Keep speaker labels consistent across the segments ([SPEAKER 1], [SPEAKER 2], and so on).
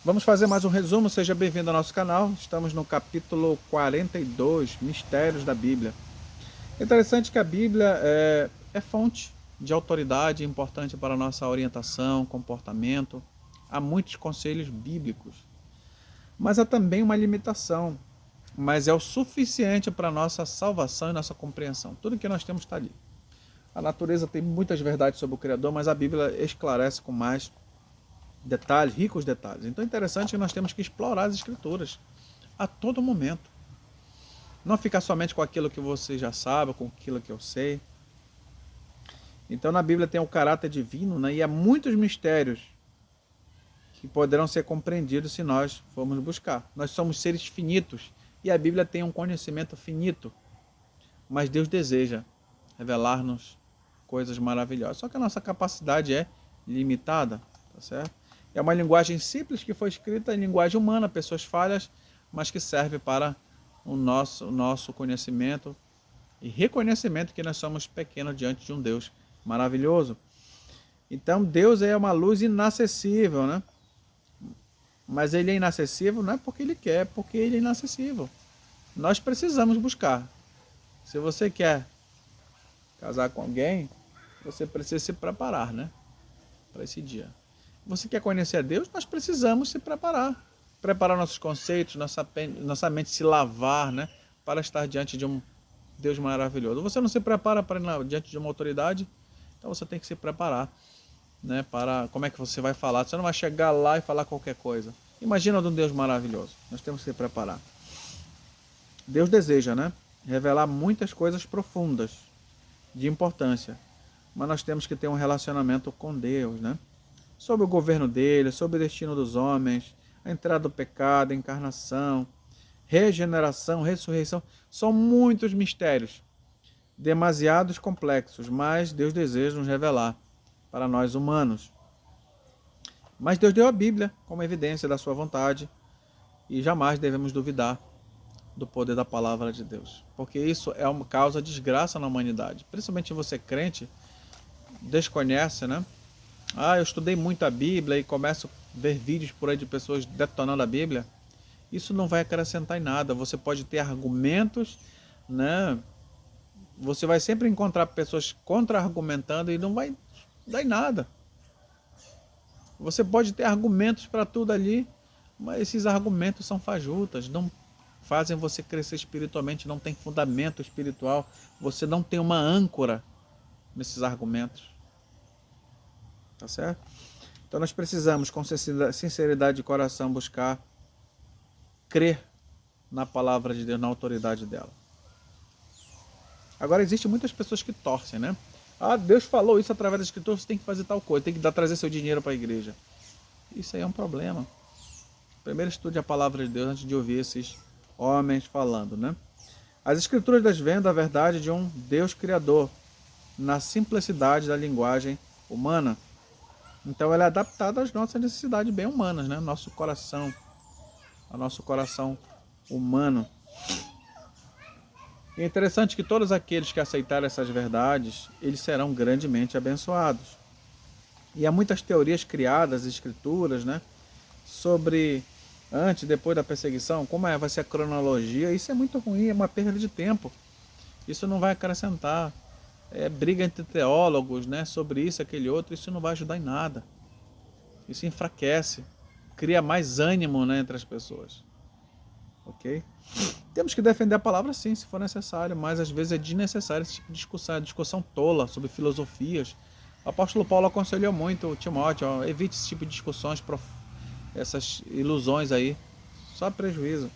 [SPEAKER 1] Vamos fazer mais um resumo, seja bem-vindo ao nosso canal. Estamos no capítulo 42, Mistérios da Bíblia. É interessante que a Bíblia é fonte de autoridade importante para a nossa orientação, comportamento. Há muitos conselhos bíblicos, mas há também uma limitação. Mas é o suficiente para a nossa salvação e nossa compreensão. Tudo que nós temos está ali. A natureza tem muitas verdades sobre o Criador, mas a Bíblia esclarece com mais detalhes, ricos detalhes. Então é interessante que nós temos que explorar as Escrituras a todo momento. Não ficar somente com aquilo que você já sabe, com aquilo que eu sei. Então na Bíblia tem o caráter divino, né? E há muitos mistérios que poderão ser compreendidos se nós formos buscar. Nós somos seres finitos e a Bíblia tem um conhecimento finito, mas Deus deseja revelar-nos coisas maravilhosas. Só que a nossa capacidade é limitada, tá certo? É uma linguagem simples que foi escrita em linguagem humana, pessoas falhas, mas que serve para o nosso conhecimento e reconhecimento que nós somos pequenos diante de um Deus maravilhoso. Então Deus é uma luz inacessível, né? Mas ele é inacessível não é porque ele quer, é porque ele é inacessível. Nós precisamos buscar. Se você quer casar com alguém, você precisa se preparar, né? Para esse dia. Você quer conhecer a Deus? Nós precisamos se preparar. Preparar nossos conceitos, nossa mente se lavar, né? Para estar diante de um Deus maravilhoso. Você não se prepara para ir diante de uma autoridade, então você tem que se preparar, né? Para como é que você vai falar. Você não vai chegar lá e falar qualquer coisa. Imagina de um Deus maravilhoso. Nós temos que se preparar. Deus deseja, né? Revelar muitas coisas profundas, de importância. Mas nós temos que ter um relacionamento com Deus, né? Sobre o governo dele, sobre o destino dos homens, a entrada do pecado, a encarnação, regeneração, ressurreição. São muitos mistérios, demasiados complexos, mas Deus deseja nos revelar para nós humanos. Mas Deus deu a Bíblia como evidência da sua vontade e jamais devemos duvidar do poder da palavra de Deus, porque isso é uma causa de desgraça na humanidade. Principalmente você crente, desconhece, né? Eu estudei muito a Bíblia e começo a ver vídeos por aí de pessoas detonando a Bíblia. Isso não vai acrescentar em nada. Você pode ter argumentos, né? Você vai sempre encontrar pessoas contra-argumentando e não vai dar em nada. Você pode ter argumentos para tudo ali, mas esses argumentos são fajutas, não fazem você crescer espiritualmente, não tem fundamento espiritual, você não tem uma âncora nesses argumentos. Tá certo? Então nós precisamos, com sinceridade de coração, buscar crer na palavra de Deus, na autoridade dela. Agora, existem muitas pessoas que torcem, né? Deus falou isso através da Escritura, você tem que fazer tal coisa, tem que trazer seu dinheiro para a igreja. Isso aí é um problema. Primeiro estude a palavra de Deus antes de ouvir esses homens falando, né? As Escrituras desvendam a verdade de um Deus criador, na simplicidade da linguagem humana. Então ela é adaptada às nossas necessidades bem humanas, né? Nosso coração, ao nosso coração humano. E é interessante que todos aqueles que aceitarem essas verdades, eles serão grandemente abençoados. E há muitas teorias criadas, escrituras, né? Sobre antes e depois da perseguição, como vai ser a cronologia. Isso é muito ruim, é uma perda de tempo. Isso não vai acrescentar. Briga entre teólogos, né? Sobre isso, aquele outro, isso não vai ajudar em nada. Isso enfraquece, cria mais ânimo, né, entre as pessoas. Ok? Temos que defender a palavra sim, se for necessário, mas às vezes é desnecessário esse tipo de discussão tola sobre filosofias. O apóstolo Paulo aconselhou muito o Timóteo, evite esse tipo de discussões, essas ilusões aí, só prejuízo.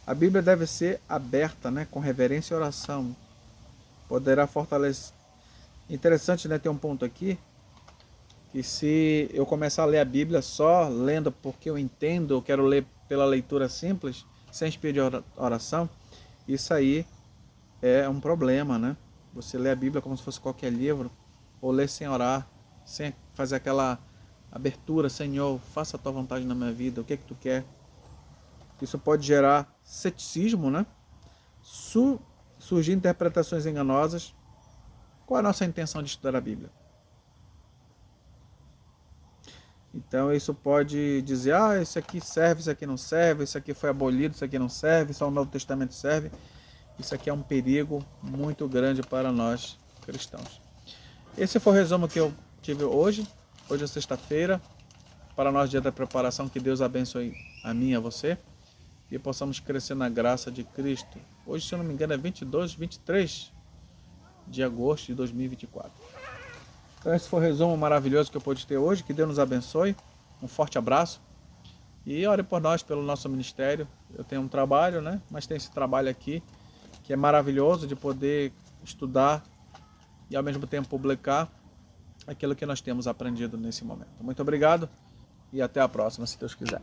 [SPEAKER 1] A Bíblia deve ser aberta, né, com reverência e oração. Poderá fortalecer. Interessante, né, ter um ponto aqui, que se eu começar a ler a Bíblia só lendo porque eu entendo, eu quero ler pela leitura simples, sem pedir oração, isso aí é um problema, né? Você lê a Bíblia como se fosse qualquer livro, ou ler sem orar, sem fazer aquela abertura, Senhor, faça a tua vontade na minha vida, o que é que tu quer? Isso pode gerar ceticismo, né? Surgir interpretações enganosas. Qual é a nossa intenção de estudar a Bíblia? Então isso pode dizer, ah, isso aqui serve, isso aqui não serve, isso aqui foi abolido, isso aqui não serve, só o Novo Testamento serve. Isso aqui é um perigo muito grande para nós cristãos. Esse foi o resumo que eu tive hoje. Hoje é sexta-feira. Para nós, dia da preparação, que Deus abençoe a mim e a você. E possamos crescer na graça de Cristo. Hoje, se eu não me engano, é 23 de agosto de 2024. Então esse foi o resumo maravilhoso que eu pude ter hoje. Que Deus nos abençoe. Um forte abraço. E ore por nós, pelo nosso ministério. Eu tenho um trabalho, né? Mas tem esse trabalho aqui, que é maravilhoso de poder estudar e ao mesmo tempo publicar aquilo que nós temos aprendido nesse momento. Muito obrigado e até a próxima, se Deus quiser.